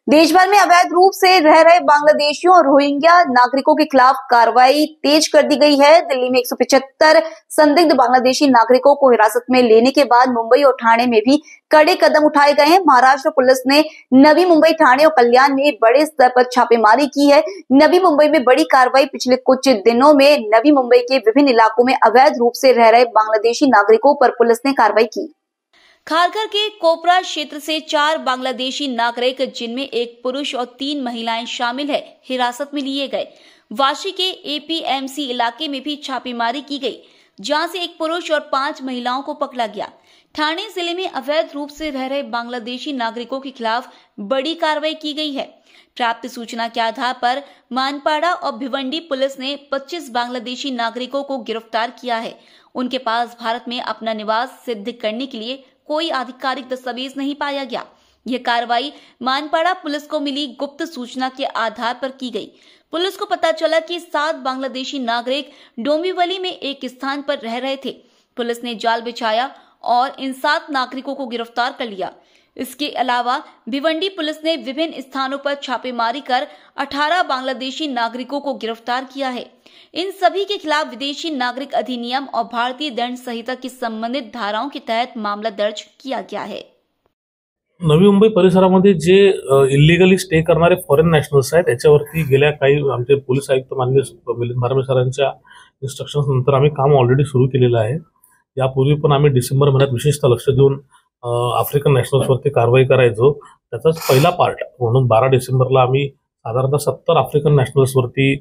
देश भर में अवैध रूप से रह रहे बांग्लादेशियों और रोहिंग्या नागरिकों के खिलाफ कार्रवाई तेज कर दी गई है। दिल्ली में 175 संदिग्ध बांग्लादेशी नागरिकों को हिरासत में लेने के बाद मुंबई और ठाणे में भी कड़े कदम उठाए गए हैं। महाराष्ट्र पुलिस ने नवी मुंबई, ठाणे और कल्याण में बड़े स्तर पर छापेमारी की है। नवी मुंबई में बड़ी कार्रवाई। पिछले कुछ दिनों में नवी मुंबई के विभिन्न इलाकों में अवैध रूप से रह रहे बांग्लादेशी नागरिकों पर पुलिस ने कार्रवाई की। खारघर के कोपरा क्षेत्र से 4 बांग्लादेशी नागरिक, जिनमें एक पुरुष और 3 महिलाएं शामिल है, हिरासत में लिए गए। वाशी के एपीएमसी इलाके में भी छापेमारी की गई, जहां से एक पुरुष और 5 महिलाओं को पकड़ा गया। ठाणे जिले में अवैध रूप से रह रहे बांग्लादेशी नागरिकों के खिलाफ बड़ी कार्रवाई की गई है। प्राप्त सूचना के आधार पर मानपाड़ा और भिवंडी पुलिस ने 25 बांग्लादेशी नागरिकों को गिरफ्तार किया है। उनके पास भारत में अपना निवास सिद्ध करने के लिए कोई आधिकारिक दस्तावेज नहीं पाया गया। यह कार्रवाई मानपाड़ा पुलिस को मिली गुप्त सूचना के आधार पर की गई। पुलिस को पता चला कि 7 बांग्लादेशी नागरिक डोंबिवली में एक स्थान पर रह रहे थे। पुलिस ने जाल बिछाया और इन 7 नागरिकों को गिरफ्तार कर लिया। इसके अलावा भिवंडी पुलिस ने विभिन्न स्थानों पर छापेमारी कर 18 बांग्लादेशी नागरिकों को गिरफ्तार किया है। इन सभी के खिलाफ विदेशी नागरिक अधिनियम और भारतीय दंड संहिता की संबंधित धाराओं के तहत मामला दर्ज किया गया है। नवी मुंबई परिसरामध्ये जे इलिगली स्टे करणारे फॉरेन नॅशनल्स आहेत त्याच्यावरती गेल्या काही आमचे पोलीस आयुक्त माननीय मिलिंद भारंबे सरांच्या इन्स्ट्रक्शन्स नंतर आम्ही काम ऑलरेडी सुरू केलेलं आहे। यापूर्वी पण आम्ही डिसेंबर महिन्यात विशेषतः लक्ष देऊन आफ्रिकन नॅशनल्सवरती कारवाई करायचो। त्याचाच पहिला पार्ट म्हणून 12 डिसेंबरला आम्ही साधारणतः 70 आफ्रिकन नॅशनल्सवरती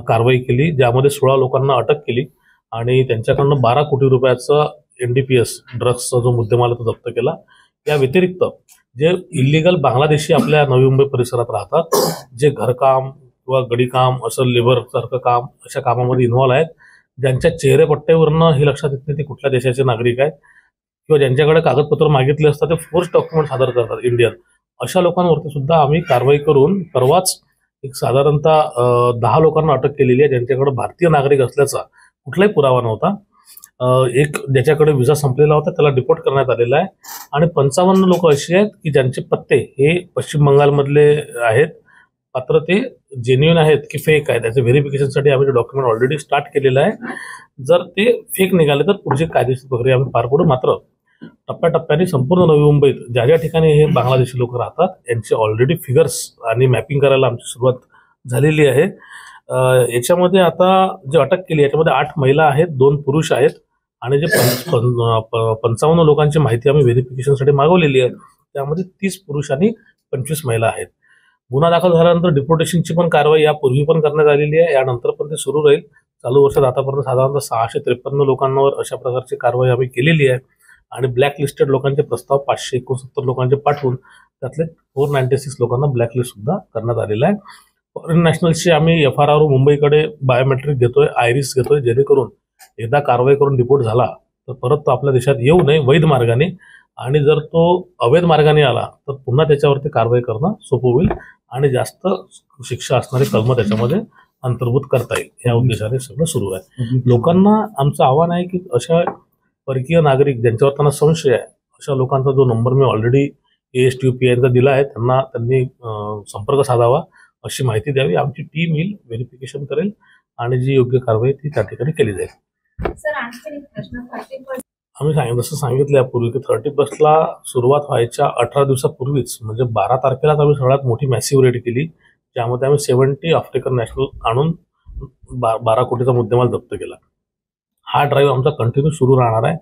कारवाई केली, ज्यामध्ये 16 लोकांना अटक केली आणि त्यांच्याकडून 12 कोटी रुपयाचा एनडीपीएस ड्रग्सचा जो मुद्देमाल तो जप्त केला। या व्यतिरिक्त जे इलिगल बांगलादेशी आपल्या नवी मुंबई परिसरात राहतात, जे घरकाम किंवा गडीकाम असं लेबरसारखं काम अशा कामामध्ये इन्व्हॉल्व आहेत, ज्यांच्या चेहरेपट्ट्यावरनं हे लक्षात येत नाही ते कुठल्या देशाचे नागरिक आहेत किंवा ज्यांच्याकडे कागदपत्र मागितले असतात ते फोर्स डॉक्युमेंट सादर करतात इंडियन, अशा लोकांवरती सुद्धा आम्ही कारवाई करून परवाच एक साधारणतः 10 लोकांना अटक केलेली आहे, ज्यांच्याकडे भारतीय नागरिक असल्याचा कुठलाही पुरावा नव्हता। एक ज्याच्याकडे व्हिसा संपलेला होता त्याला डिपोर्ट करण्यात आलेला आहे आणि 55 लोक अशी आहेत की ज्यांचे पत्ते हे पश्चिम बंगालमधले आहेत, मात्र ते जेन्युइन आहेत की फेक आहेत त्याचे व्हेरिफिकेशनसाठी आम्ही डॉक्युमेंट ऑलरेडी स्टार्ट केलेलं आहे। जर ते फेक निघाले तर पुढची कायदेशीर प्रक्रिया आम्ही पार पाडू। मात्र टप्प्याटप्प्याने संपूर्ण नवी मुंबईत ज्या ज्या ठिकाणी हे बांगलादेशी लोक राहतात यांचे ऑलरेडी फिगर्स आणि मॅपिंग करायला आमची सुरुवात झालेली आहे। याच्यामध्ये आता जे अटक केली याच्यामध्ये 8 महिला आहेत, 2 पुरुष आहेत आणि जे 55 लोकांची माहिती आम्ही व्हेरिफिकेशनसाठी मागवलेली आहे त्यामध्ये 30 पुरुष आणि 25 महिला आहेत। गुन्हा दाखल झाल्यानंतर डिपोर्टेशनची पण कारवाई यापूर्वी पण करण्यात आलेली आहे, यानंतर पण ते सुरू राहील। चालू वर्षात आतापर्यंत साधारणतः 653 लोकांवर अशा प्रकारची कारवाई आम्ही केलेली आहे आणि ब्लॅक लिस्टेड लोकांचे प्रस्ताव 569 लोकांचे पाठवून त्यातले 496 लोकांना ब्लॅकलिस्ट सुद्धा करण्यात आलेला आहे। फॉरेन नॅशनल्सची आम्ही FRR मुंबईकडे बायोमेट्रिक घेतोय, आयरिस घेतोय, जेणेकरून एकदा कारवाई करून डिपोर्ट झाला तर परत तो आपल्या देशात येऊ नये वैध मार्गाने, आणि जर तो अवैध मार्गाने आला तर पुन्हा त्याच्यावरती कारवाई करणं सोपं होईल आणि जास्त शिक्षा असणारे कलम त्याच्यामध्ये अंतर्भूत करता येईल। या उद्देशाने सगळं सुरू आहे। लोकांना आमचं आव्हान आहे की अशा परकीय नागरिक ज्यांच्यावर त्यांना संशय आहे अशा लोकांचा जो नंबर मी ऑलरेडी ASTUPIचा दिला आहे त्यांनी संपर्क साधावा, अशी माहिती द्यावी। आमची टीम येईल, व्हेरिफिकेशन करेल आणि जी योग्य कारवाई ती त्या ठिकाणी केली जाईल। आम्ही जसं सांगितलं यापूर्वी की 30+ सुरुवात व्हायच्या 18 दिवसापूर्वीच म्हणजे 12 तारखेलाच आम्ही सगळ्यात मोठी मॅसिव्ह रेड केली, ज्यामध्ये आम्ही 70 आफ्रिकन नॅशनल आणून 12 कोटीचा मुद्देमाल जप्त केला। हा ड्राईव्ह आमचा कंटिन्यू सुरू राहणार आहे।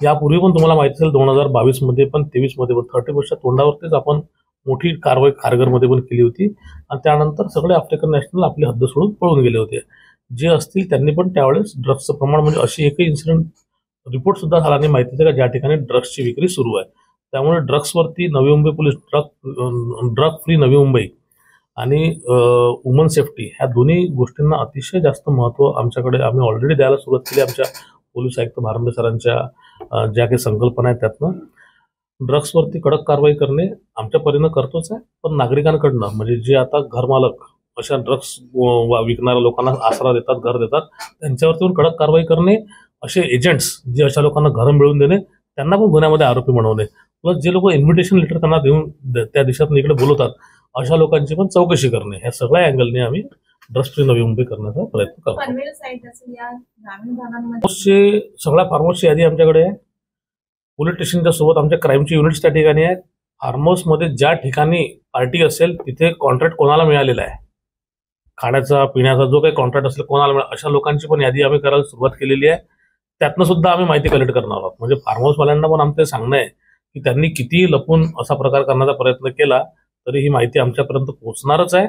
यापूर्वी पण तुम्हाला माहिती असेल 2022 मध्ये पण 23 मध्ये पण 30% तोंडावरतीच आपण मोठी कारवाई खारघरमध्ये पण केली होती आणि त्यानंतर सगळे आफ्रिकन नॅशनल आपली हद्द सोडून पळून गेले होते। जे असतील त्यांनी पण त्यावेळेस ड्रग्सचं प्रमाण म्हणजे अशी एकही इन्सिडेंट रिपोर्ट सुद्धा झाला नाही माहिती आहे का ज्या ठिकाणी ड्रग्सची विक्री सुरू आहे। त्यामुळे ड्रग्सवरती Navi Mumbai police drug free Navi Mumbai आणि वुमन सेफ्टी ह्या दोन्ही गोष्टींना अतिशय जास्त महत्त्व आमच्याकडे आम्ही ऑलरेडी द्यायला सुरुवात केली। आमच्या पोलीस आयुक्त भारंबे सरांच्या ज्या काही संकल्पना आहेत त्यातनं ड्रग्सवरती कडक कारवाई करणे आमच्या परीनं करतोच आहे, पण नागरिकांकडनं म्हणजे जे आता घरमालक अशा ड्रग्स विकणाऱ्या लोकांना आसरा देतात, घर देतात, त्यांच्यावरती पण कडक कारवाई करणे, असे एजंट्स जे अशा लोकांना घरं मिळवून देणे त्यांना पण गुन्ह्यामध्ये आरोपी बनवणे, प्लस जे लोक इन्व्हिटेशन लेटर त्यांना देऊन त्या देशात इकडे बोलवतात अशा लोकांची पण चौकशी करणे, ह्या सगळ्या अँगलने आम्ही ड्रग्स फ्री नवी मुंबई करण्याचा प्रयत्न करतो. पनवेल साईड असेल या ग्रामीण भागांमध्ये फार्मर्सची सगळ्या फार्मर्सची यादी आमच्याकडे आहे. पोलीस स्टेशनच्या सोबत आमच्या क्राईमची युनिट्स त्या ठिकाणी आहेत. फार्मर्समध्ये ज्या ठिकाणी पार्टी असेल तिथे कॉन्ट्रॅक्ट कोणाला मिळालेला आहे, खाण्याचा पिण्याचा जो काही कॉन्ट्रॅक्ट असेल कोणाला मिळाला, अशा लोकांची पण यादी आम्ही करायला सुरुवात केलेली आहे. त्यातनं सुद्धा आम्ही माहिती कलेक्ट करणार आहोत. म्हणजे फार्मर्सवाल्यांना पण आमचं सांगणं आहे की त्यांनी किती लपून असा प्रकार करण्याचा प्रयत्न केला तरी ही माहिती आमच्यापर्यंत पोहोचणारच आहे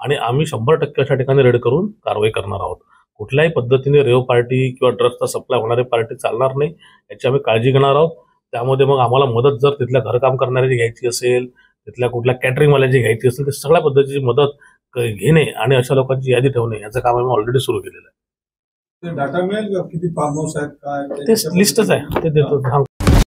आणि आम्ही 100% अशा ठिकाणी रेड करून कारवाई करणार आहोत. कुठल्याही पद्धतीने रेव पार्टी किंवा ड्रग्सचा सप्लाय होणारी पार्टी चालणार नाही, याची आम्ही काळजी घेणार आहोत. त्यामध्ये मग आम्हाला मदत जर तिथल्या घरकाम करणाऱ्याची घ्यायची असेल, तिथल्या कुठल्या कॅटरिंगवाल्याची घ्यायची असेल, तर सगळ्या पद्धतीची मदत घेणे आणि अशा लोकांची यादी ठेवणे याचं काम आम्ही ऑलरेडी सुरू केलेलं आहे. डाटा मिळेल का किती फार्म हाऊस आहेत काय ते लिस्टच आहे, ते देतो.